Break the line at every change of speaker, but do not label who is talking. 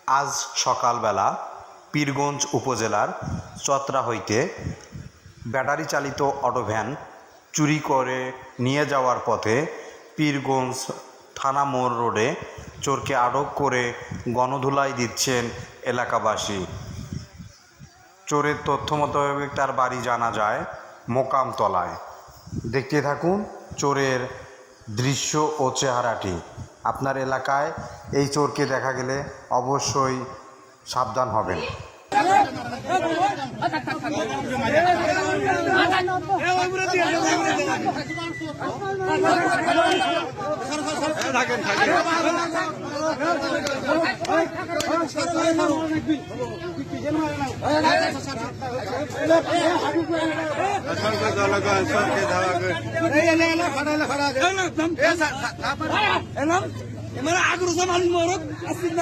আজ সকালবেলা পীরগঞ্জ উপজেলার চত্রা হইতে ব্যাটারি চালিত অটোভ্যান চুরি করে নিয়ে যাওয়ার পথে পীরগঞ্জ থানা মোড় রোডে চোরকে আটক করে গণধোলাই দিচ্ছেন এলাকাবাসী। চোরের তথ্য মোতাবেক তার বাড়ি জানা যায় মোকামতলায়। দেখতে থাকুন চোরের দৃশ্য ও চেহারাটি। আপনার এলাকায় এই চোরকে দেখা গেলে অবশ্যই সাবধান হবেন।
আগ্রহ